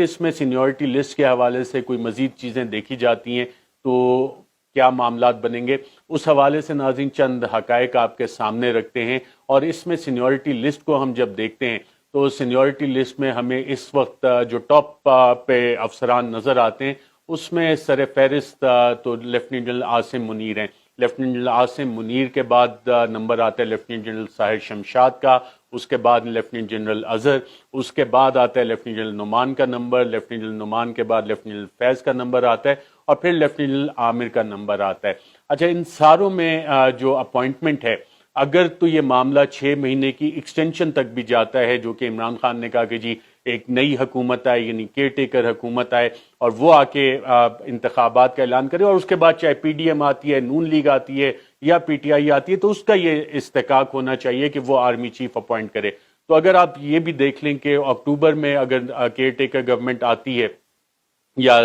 اس میں seniority list کے حوالے سے کوئی مزید چیزیں دیکھی جاتی ہیں تو کیا معاملات بنیں گے، اس حوالے سے ناظرین چند حقائق آپ کے سامنے رکھتے ہیں۔ اور اس میں سینیورٹی لسٹ کو ہم جب دیکھتے ہیں تو سینیورٹی لسٹ میں ہمیں اس وقت جو ٹاپ پہ افسران نظر آتے ہیں اس میں سر فہرست تو لیفٹیننٹ جنرل عاصم منیر ہیں۔ لیفٹیننٹ جنرل عاصم منیر کے بعد نمبر آتا ہے لیفٹیننٹ جنرل ساحر شمشاد کا، اس کے بعد لیفٹیننٹ جنرل اظہر، اس کے بعد آتا ہے لیفٹیننٹ جنرل نعمان کا نمبر، لیفٹیننٹ جنرل نعمان کے بعد لیفٹیننٹ جنرل فیض کا نمبر آتا ہے، اور پھر لیفٹیننٹ جنرل عامر کا نمبر آتا ہے۔ اچھا، ان ساروں میں جو اپوائنٹمنٹ ہے، اگر تو یہ معاملہ 6 مہینے کی ایکسٹینشن تک بھی جاتا ہے، جو کہ عمران خان نے کہا کہ جی ایک نئی حکومت آئے، یعنی کیئر ٹیکر حکومت آئے اور وہ آ کے انتخابات کا اعلان کرے، اور اس کے بعد چاہے پی ڈی ایم آتی ہے، نون لیگ آتی ہے یا پی ٹی آئی آتی ہے، تو اس کا یہ استحقاق ہونا چاہیے کہ وہ آرمی چیف اپوائنٹ کرے۔ تو اگر آپ یہ بھی دیکھ لیں کہ اکتوبر میں اگر کیئر ٹیکر گورنمنٹ آتی ہے یا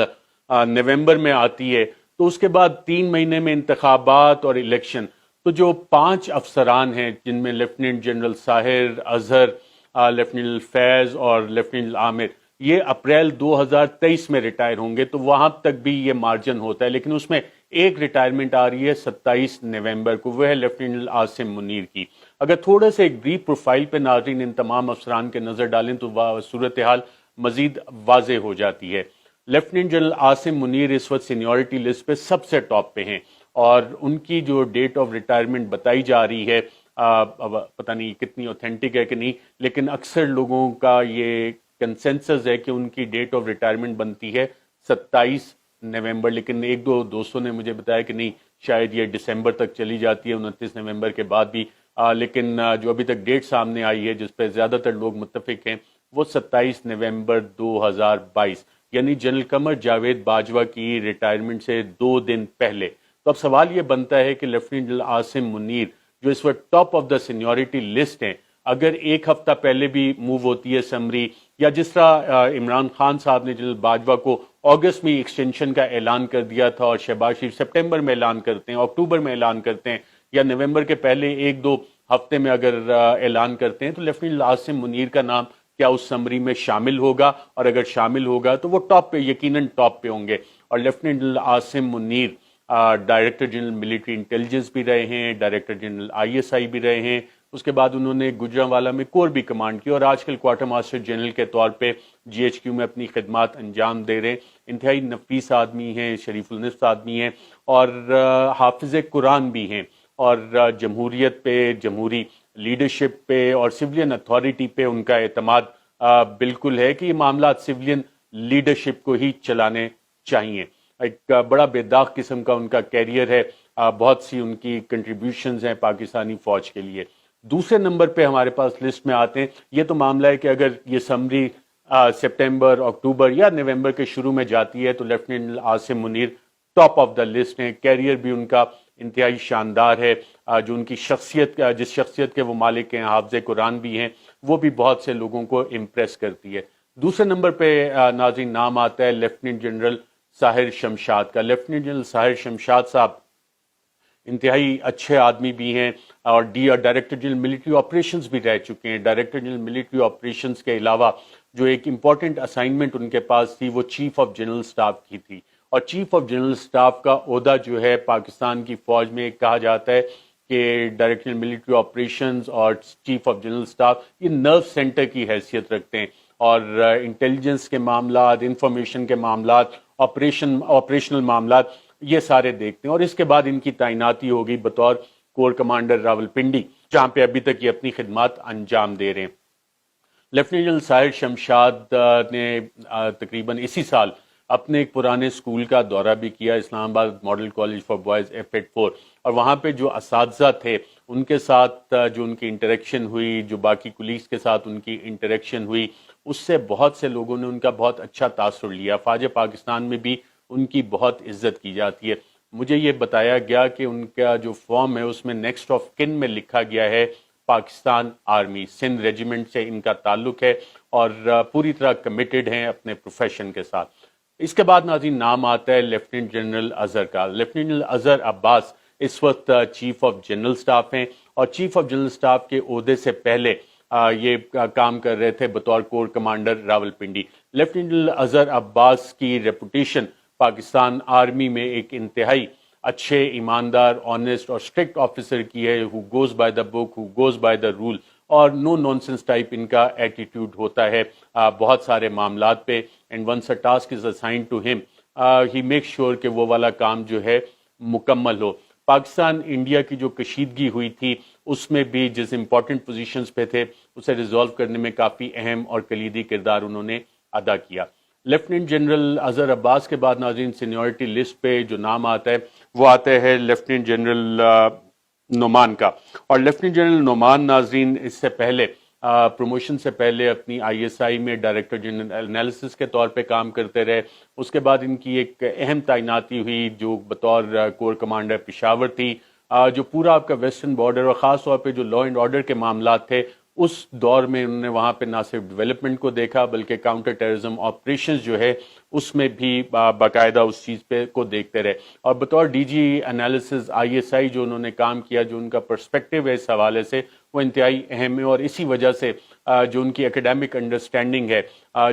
نومبر میں آتی ہے تو اس کے بعد 3 مہینے میں انتخابات اور الیکشن، تو جو 5 افسران ہیں جن میں لیفٹیننٹ جنرل ساحر، اظہر، لیفٹیننٹ جنرل فیض اور لیفٹیننٹ جنرل عامر، یہ اپریل 2023 میں ریٹائر ہوں گے، تو وہاں تک بھی یہ مارجن ہوتا ہے، لیکن اس میں ایک ریٹائرمنٹ آ رہی ہے 27 نومبر کو، وہ ہے لیفٹیننٹ جنرل عاصم منیر کی۔ اگر تھوڑا سا ایک بریف پروفائل پہ ناظرین ان تمام افسران کے نظر ڈالیں تو صورتحال مزید واضح ہو جاتی ہے۔ لیفٹیننٹ جنرل عاصم منیر اس وقت سینیورٹی لسٹ پہ سب سے ٹاپ پہ ہیں، اور ان کی جو ڈیٹ آف ریٹائرمنٹ بتائی جا رہی ہے، پتہ نہیں کتنی اوتھینٹک ہے کہ نہیں، لیکن اکثر لوگوں کا یہ کنسنسس ہے کہ ان کی ڈیٹ آف ریٹائرمنٹ بنتی ہے 27 نومبر، لیکن ایک دو دوستوں نے مجھے بتایا کہ نہیں شاید یہ دسمبر تک چلی جاتی ہے، 29 نومبر کے بعد بھی، لیکن جو ابھی تک ڈیٹ سامنے آئی ہے جس پہ زیادہ تر لوگ متفق ہیں وہ 27 نومبر 2022، یعنی جنرل قمر جاوید باجوہ کی ریٹائرمنٹ سے 2 دن پہلے۔ تو اب سوال یہ بنتا ہے کہ لیفٹیننٹ جنرل عاصم منیر جو اس وقت top of the seniority list ہیں، اگر ایک ہفتہ پہلے بھی موو ہوتی ہے سمری، یا جس طرح عمران خان صاحب نے جنرل باجوہ کو اگست میں ایکسٹینشن کا اعلان کر دیا تھا اور شہباز شریف سپٹمبر میں اعلان کرتے ہیں، اکتوبر میں اعلان کرتے ہیں، یا نومبر کے پہلے 1-2 ہفتے میں اگر اعلان کرتے ہیں، تو لیفٹیننٹ جنرل عاصم منیر کا نام کیا اس سمری میں شامل ہوگا؟ اور اگر شامل ہوگا تو وہ ٹاپ پہ، یقیناً ٹاپ پہ ہوں گے۔ اور lieutenant general Asim Munir director general military intelligence بھی رہے ہیں، ڈائریکٹر جنرل ISI بھی رہے ہیں، اس کے بعد انہوں نے گجرانوالہ میں کور بھی کمانڈ کی، اور آج کل کوارٹر ماسٹر جنرل کے طور پہ GHQ میں اپنی خدمات انجام دے رہے ہیں۔ انتہائی نفیس آدمی ہیں، شریف النفس آدمی ہیں، اور حافظ قرآن بھی ہیں، اور جمہوریت پہ، جمہوری لیڈرشپ پہ اور سولین اتھارٹی پہ ان کا اعتماد بالکل ہے کہ یہ معاملات سولین لیڈرشپ کو ہی چلانے چاہیے۔ ایک بڑا بے داغ قسم کا ان کا کیریئر ہے، بہت سی ان کی کنٹریبیوشنز ہیں پاکستانی فوج کے لیے۔ دوسرے نمبر پہ ہمارے پاس لسٹ میں آتے ہیں، یہ تو معاملہ ہے کہ اگر یہ سمری سپٹمبر، اکتوبر یا نومبر کے شروع میں جاتی ہے تو lieutenant Asim Munir top of the list ہیں۔ کیریئر بھی ان کا انتہائی شاندار ہے، جو ان کی شخصیت، جس شخصیت کے وہ مالک ہیں، حافظ قرآن بھی ہیں، وہ بھی بہت سے لوگوں کو امپریس کرتی ہے۔ دوسرے نمبر پہ ناظرین نام آتا ہے لیفٹیننٹ جنرل ساحر شمشاد کا۔ لیفٹیننٹ جنرل ساحر شمشاد صاحب انتہائی اچھے آدمی بھی ہیں، اور ڈائریکٹر جنرل ملٹری آپریشنز بھی رہ چکے ہیں۔ ڈائریکٹر جنرل ملٹری آپریشنز کے علاوہ جو ایک امپورٹنٹ اسائنمنٹ ان کے پاس تھی وہ چیف آف جنرل سٹاف کی تھی، اور چیف آف جنرل سٹاف کا عہدہ جو ہے پاکستان کی فوج میں کہا جاتا ہے کہ ڈائریکٹر جنرل ملٹری آپریشنز اور چیف آف جنرل سٹاف یہ نرو سینٹر کی حیثیت رکھتے ہیں، اور انٹیلیجنس کے معاملات، انفارمیشن کے معاملات، آپریشنل معاملات یہ سارے دیکھتے ہیں۔ اور اس کے بعد ان کی تعیناتی ہوگی بطور کور کمانڈر راولپنڈی، جہاں پہ ابھی تک یہ اپنی خدمات انجام دے رہے ہیں۔ لیفٹیننٹ جنرل ساحر شمشاد نے تقریباً اسی سال اپنے ایک پرانے اسکول کا دورہ بھی کیا، اسلام آباد model college for boys F84، اور وہاں پہ جو اساتذہ تھے ان کے ساتھ جو ان کی انٹریکشن ہوئی، جو باقی کولیگز کے ساتھ ان کی انٹریکشن ہوئی، اس سے بہت سے لوگوں نے ان کا بہت اچھا تاثر لیا۔ فوج پاکستان میں بھی ان کی بہت عزت کی جاتی ہے۔ مجھے یہ بتایا گیا کہ ان کا جو فارم ہے اس میں نیکسٹ آف کن میں لکھا گیا ہے پاکستان آرمی، سندھ ریجیمنٹ سے ان کا تعلق ہے، اور پوری طرح کمیٹڈ ہیں اپنے پروفیشن کے ساتھ۔ اس کے بعد ناظرین نام آتا ہے لیفٹیننٹ جنرل اظہر کا۔ لیفٹیننٹ جنرل اظہر عباس اس وقت چیف آف جنرل سٹاف ہیں، اور چیف آف جنرل سٹاف کے عہدے سے پہلے یہ کام کر رہے تھے بطور corps commander Rawalpindi. Lieutenant general Azhar Abbas کی ریپوٹیشن پاکستان آرمی میں ایک انتہائی اچھے، ایماندار، آنیسٹ اور اسٹرکٹ آفیسر کی ہے، he goes by the book, he goes by the rule, اور نو نانسنس ٹائپ ان کا ایٹیٹیوڈ ہوتا ہے بہت سارے معاملات پہ۔ And once a task is assigned to him, he make sure کہ وہ والا کام جو ہے مکمل ہو۔ پاکستان انڈیا کی جو کشیدگی ہوئی تھی اس میں بھی جس امپورٹنٹ پوزیشنز پہ تھے اسے ریزالو کرنے میں کافی اہم اور کلیدی کردار انہوں نے ادا کیا۔ لیفٹیننٹ جنرل اظہر عباس کے بعد ناظرین سینیورٹی لسٹ پہ جو نام آتا ہے وہ آتا ہے لیفٹیننٹ جنرل نعمان کا، اور لیفٹیننٹ جنرل نعمان ناظرین اس سے پہلے پروموشن سے پہلے اپنی آئی ایس آئی میں ڈائریکٹر جنرل انالیسس کے طور پہ کام کرتے رہے۔ اس کے بعد ان کی ایک اہم تعیناتی ہوئی جو بطور کور کمانڈر پشاور تھی، جو پورا آپ کا ویسٹرن بارڈر اور خاص طور پہ جو لا اینڈ آرڈر کے معاملات تھے اس دور میں انہوں نے وہاں پہ نہ صرف ڈیولپمنٹ کو دیکھا بلکہ کاؤنٹر ٹیررزم آپریشنز جو ہے اس میں بھی باقاعدہ اس چیز پہ کو دیکھتے رہے، اور بطور D G analysis I S I جو انہوں نے کام کیا، جو ان کا پرسپیکٹیو ہے اس حوالے سے وہ انتہائی اہم ہے، اور اسی وجہ سے جو ان کی اکیڈیمک انڈرسٹینڈنگ ہے،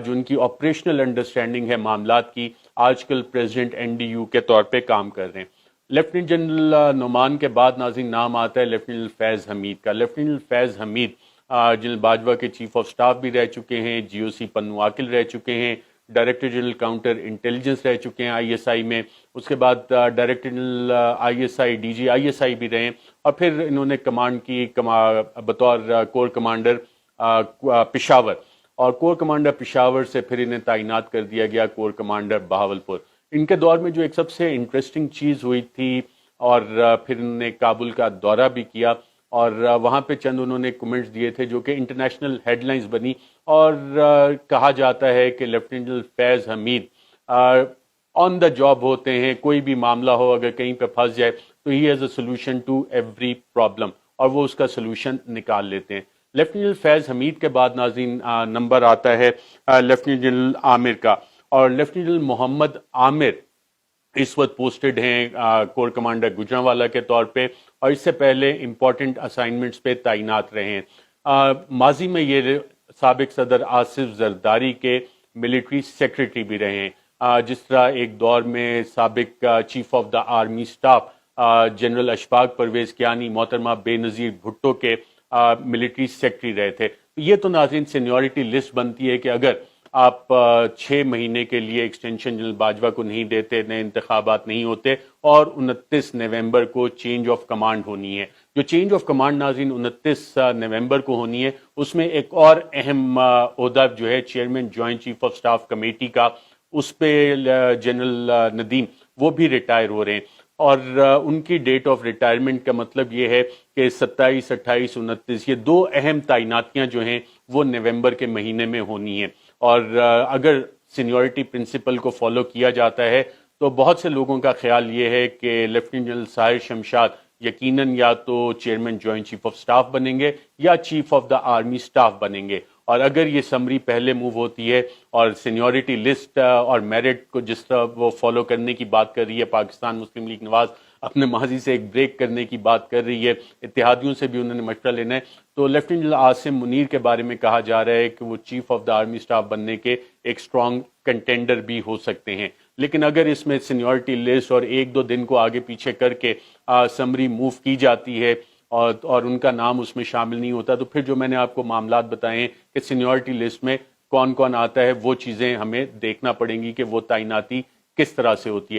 جو ان کی آپریشنل انڈرسٹینڈنگ ہے معاملات کی، آج کل پریزیڈنٹ این ڈی یو کے طور پہ کام کر رہے ہیں۔ لیفٹیننٹ جنرل نعمان کے بعد ناظرین نام آتا ہے لیفٹیننٹ فیض حمید کا۔ لیفٹیننٹ فیض حمید جنرل باجوہ کے چیف آف سٹاف بھی رہ چکے ہیں، جی او سی پنو عاقل رہ چکے ہیں، ڈائریکٹر جنرل کاؤنٹر انٹیلیجنس رہ چکے ہیں آئی ایس آئی میں، اس کے بعد director general I S I D G I S I بھی رہے ہیں، اور پھر انہوں نے کمانڈ کی بطور کور کمانڈر پشاور، اور کور کمانڈر پشاور سے پھر انہیں تعینات کر دیا گیا کور کمانڈر بہاولپور۔ ان کے دور میں جو ایک سب سے انٹرسٹنگ چیز ہوئی تھی، اور پھر انہوں نے کابل کا دورہ بھی کیا اور وہاں پہ چند انہوں نے کمنٹس دیے تھے جو کہ انٹرنیشنل ہیڈ لائنز بنی، اور کہا جاتا ہے کہ lieutenant general Faiz Hameed on the job ہوتے ہیں، کوئی بھی معاملہ ہو اگر کہیں پہ پھنس جائے تو he has a solution to every problem, اور وہ اس کا سولوشن نکال لیتے ہیں۔ لیفٹیننٹ جنرل فیض حمید کے بعد ناظرین نمبر آتا ہے لیفٹیننٹ جنرل عامر کا، اور لیفٹیننٹ جنرل محمد عامر اس وقت پوسٹڈ ہیں کور کمانڈر گجرانوالہ کے طور پہ، اور اس سے پہلے امپورٹنٹ اسائنمنٹس پہ تعینات رہے ہیں۔ ماضی میں یہ سابق صدر آصف زرداری کے ملٹری سیکرٹری بھی رہے ہیں، جس طرح ایک دور میں سابق chief of the army staff general Ashfaq Parvez Kayani محترمہ بے نظیر بھٹو کے ملٹری سیکرٹری رہے تھے۔ یہ تو ناظرین سینیورٹی لسٹ بنتی ہے کہ اگر آپ 6 مہینے کے لیے ایکسٹینشن جنرل باجوہ کو نہیں دیتے، نئے انتخابات نہیں ہوتے، اور 29 نومبر کو چینج آف کمانڈ ہونی ہے۔ جو چینج آف کمانڈ ناظرین 29 نومبر کو ہونی ہے، اس میں ایک اور اہم عہدہ جو ہے chairman joint chief of staff committee کا، اس پہ جنرل ندیم وہ بھی ریٹائر ہو رہے ہیں، اور ان کی ڈیٹ آف ریٹائرمنٹ کا مطلب یہ ہے کہ 27، 28، 29 یہ 2 اہم تعیناتیاں جو ہیں وہ نومبر کے مہینے میں ہونی ہیں، اور اگر سینیورٹی پرنسپل کو فالو کیا جاتا ہے تو بہت سے لوگوں کا خیال یہ ہے کہ لیفٹیننٹ جنرل ساحر شمشاد یقیناً یا تو chairman joint chief of staff بنیں گے یا chief of the army staff بنیں گے، اور اگر یہ سمری پہلے موو ہوتی ہے اور سینیورٹی لسٹ اور میرٹ کو جس طرح وہ فالو کرنے کی بات کر رہی ہے پاکستان مسلم لیگ نواز، اپنے ماضی سے ایک بریک کرنے کی بات کر رہی ہے، اتحادیوں سے بھی انہوں نے مشورہ لینا ہے، تو لیفٹیننٹ جنرل عاصم منیر کے بارے میں کہا جا رہا ہے کہ وہ chief of the army staff بننے کے ایک سٹرونگ کنٹینڈر بھی ہو سکتے ہیں۔ لیکن اگر اس میں سینیورٹی لسٹ اور 1-2 دن کو آگے پیچھے کر کے سمری موو کی جاتی ہے اور ان کا نام اس میں شامل نہیں ہوتا، تو پھر جو میں نے آپ کو معاملات بتائے ہیں کہ سینیورٹی لسٹ میں کون کون آتا ہے، وہ چیزیں ہمیں دیکھنا پڑیں گی کہ وہ تعیناتی کس طرح سے ہوتی ہے۔